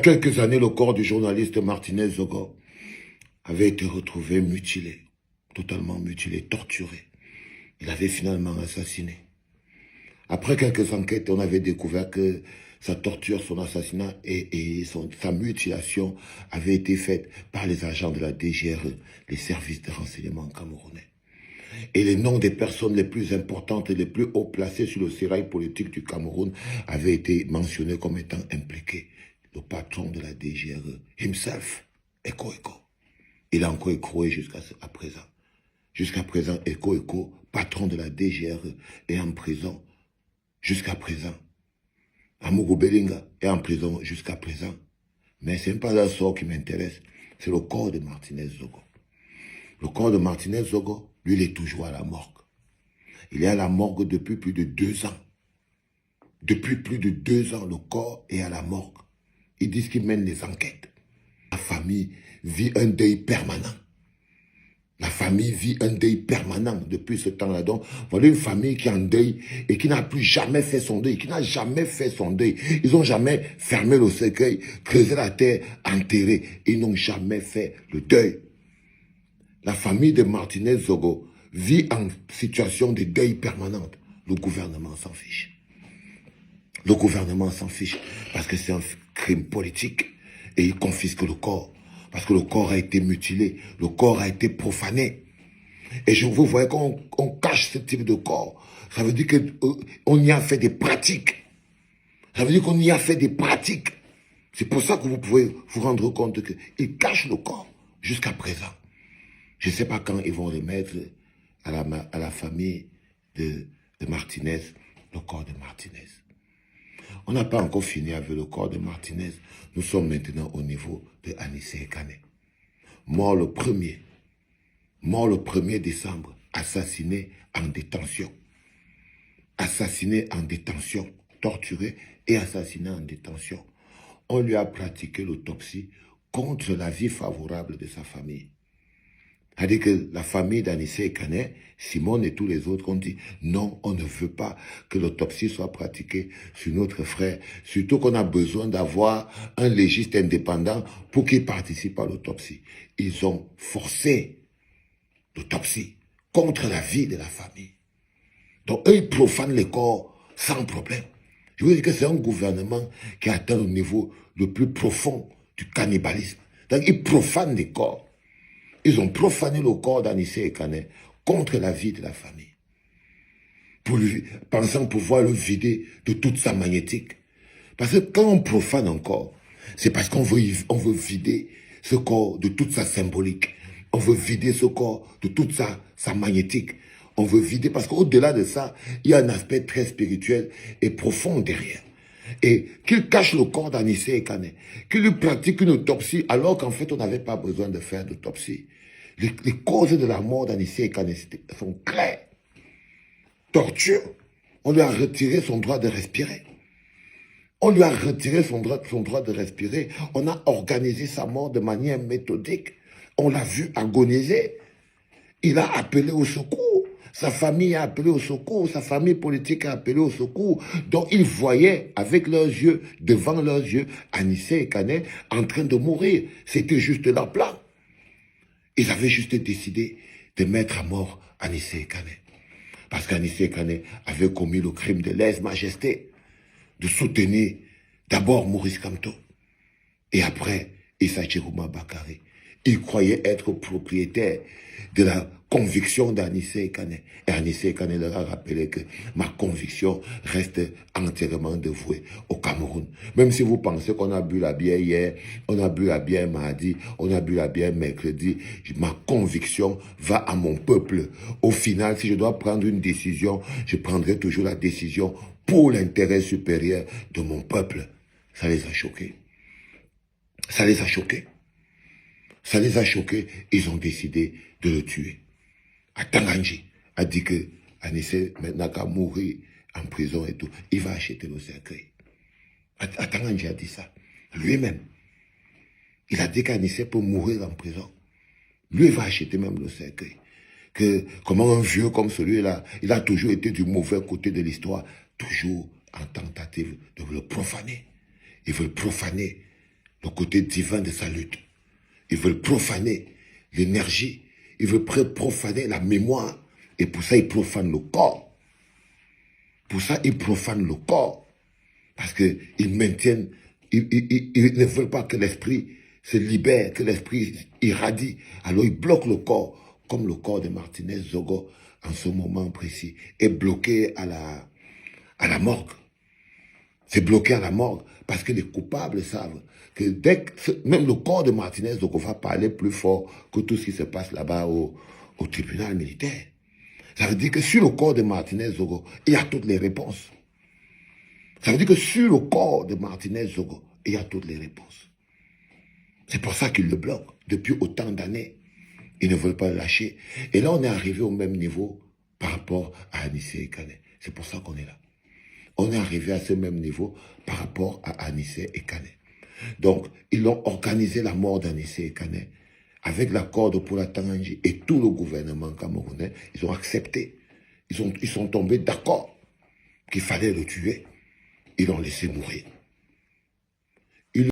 quelques années, le corps du journaliste Martinez Zogo avait été retrouvé mutilé, totalement mutilé, torturé. Il avait finalement assassiné. Après quelques enquêtes, on avait découvert que sa torture, son assassinat et sa mutilation avaient été faites par les agents de la DGRE, les services de renseignement camerounais. Et les noms des personnes les plus importantes et les plus haut placées sur le sérail politique du Cameroun avaient été mentionnés comme étant impliqués. Le patron de la DGRE, himself, Eko Eko. Il a encore écroué jusqu'à présent. Jusqu'à présent, Eko Eko, patron de la DGRE, est en prison jusqu'à présent. Amougou Belinga est en prison jusqu'à présent. Mais ce n'est pas le sort qui m'intéresse, c'est le corps de Martinez Zogo. Le corps de Martinez Zogo, lui, il est toujours à la morgue. Il est à la morgue depuis plus de 2 ans. Depuis plus de 2 ans, le corps est à la morgue. Ils disent qu'ils mènent les enquêtes. La famille vit un deuil permanent. La famille vit un deuil permanent depuis ce temps-là. Donc, voilà une famille qui est en deuil et qui n'a plus jamais fait son deuil, qui n'a jamais fait son deuil. Ils n'ont jamais fermé le cercueil, creusé la terre, enterré. Ils n'ont jamais fait le deuil. La famille de Martinez Zogo vit en situation de deuil permanente. Le gouvernement s'en fiche. Le gouvernement s'en fiche parce que c'est un crime politique et il confisque le corps. Parce que le corps a été mutilé, le corps a été profané. Et vous voyez qu'on cache ce type de corps. Ça veut dire qu'on y a fait des pratiques. Ça veut dire qu'on y a fait des pratiques. C'est pour ça que vous pouvez vous rendre compte qu'ils cachent le corps jusqu'à présent. Je ne sais pas quand ils vont remettre à la famille de Martinez le corps de Martinez. On n'a pas encore fini avec le corps de Martinez. Nous sommes maintenant au niveau de Anissé Kane. Mort le 1er décembre, assassiné en détention. Assassiné en détention, torturé et assassiné en détention. On lui a pratiqué l'autopsie contre l'avis favorable de sa famille. C'est-à-dire que la famille d'Anissé Kane, Simone et tous les autres ont dit non, on ne veut pas que l'autopsie soit pratiquée sur notre frère. Surtout qu'on a besoin d'avoir un légiste indépendant pour qu'il participe à l'autopsie. Ils ont forcé l'autopsie contre l'avis de la famille. Donc eux, ils profanent les corps sans problème. Je veux dire que c'est un gouvernement qui atteint le niveau le plus profond du cannibalisme. Donc ils profanent les corps. Ils ont profané le corps d'Anissé Kane contre la vie de la famille. Pensant pouvoir le vider de toute sa magnétique. Parce que quand on profane un corps, c'est parce qu'on veut vider ce corps de toute sa symbolique. On veut vider ce corps de toute sa magnétique. On veut vider parce qu'au-delà de ça, il y a un aspect très spirituel et profond derrière. Et qu'il cache le corps d'Anissé Kane, qu'il lui pratique une autopsie alors qu'en fait on n'avait pas besoin de faire d'autopsie. Les causes de la mort d'Anissé Kane sont claires. Torture, on lui a retiré son droit de respirer. On lui a retiré son droit de respirer. On a organisé sa mort de manière méthodique. On l'a vu agoniser. Il a appelé au secours. Sa famille a appelé au secours, sa famille politique a appelé au secours. Donc ils voyaient avec leurs yeux, devant leurs yeux, Anissé Kane en train de mourir. C'était juste leur plan. Ils avaient juste décidé de mettre à mort Anissé Kane. Parce qu'Anissé Kane avait commis le crime de lèse-majesté, de soutenir d'abord Maurice Kamto et après Issa Chiruma Bakary. Il croyait être propriétaire de la conviction d'Anissé Kane. Et Anissé Kane leur a rappelé que ma conviction reste entièrement dévouée au Cameroun. Même si vous pensez qu'on a bu la bière hier, on a bu la bière mardi, on a bu la bière mercredi, ma conviction va à mon peuple. Au final, si je dois prendre une décision, je prendrai toujours la décision pour l'intérêt supérieur de mon peuple. Ça les a choqués. Ça les a choqués. Ça les a choqués, ils ont décidé de le tuer. Atanganji a dit que Anissé, maintenant qu'à mourir en prison et tout, il va acheter le cercueil. Atanganji a dit ça, lui-même. Il a dit qu'Anissé peut mourir en prison. Lui, il va acheter même le cercueil. Que, comment un vieux comme celui-là, il a toujours été du mauvais côté de l'histoire, toujours en tentative de le profaner. Il veut profaner le côté divin de sa lutte. Ils veulent profaner l'énergie, ils veulent profaner la mémoire, et pour ça, ils profanent le corps. Pour ça, ils profanent le corps. Parce qu'ils maintiennent, ils ne veulent pas que l'esprit se libère, que l'esprit irradie. Alors ils bloquent le corps, comme le corps de Martinez Zogo, en ce moment précis, est bloqué à la morgue. C'est bloqué à la morgue, parce que les coupables savent que même le corps de Martinez Zogo va parler plus fort que tout ce qui se passe là-bas au tribunal militaire. Ça veut dire que sur le corps de Martinez Zogo, il y a toutes les réponses. Ça veut dire que sur le corps de Martinez Zogo, il y a toutes les réponses. C'est pour ça qu'ils le bloquent. Depuis autant d'années, ils ne veulent pas le lâcher. Et là, on est arrivé au même niveau par rapport à Anissé Kane. C'est pour ça qu'on est là. On est arrivé à ce même niveau par rapport à Anissé Kane. Donc, ils ont organisé la mort d'Anissé Kane avec l'accord de Poula Tanganji et tout le gouvernement camerounais. Ils ont accepté. Ils sont tombés d'accord qu'il fallait le tuer. Ils l'ont laissé mourir.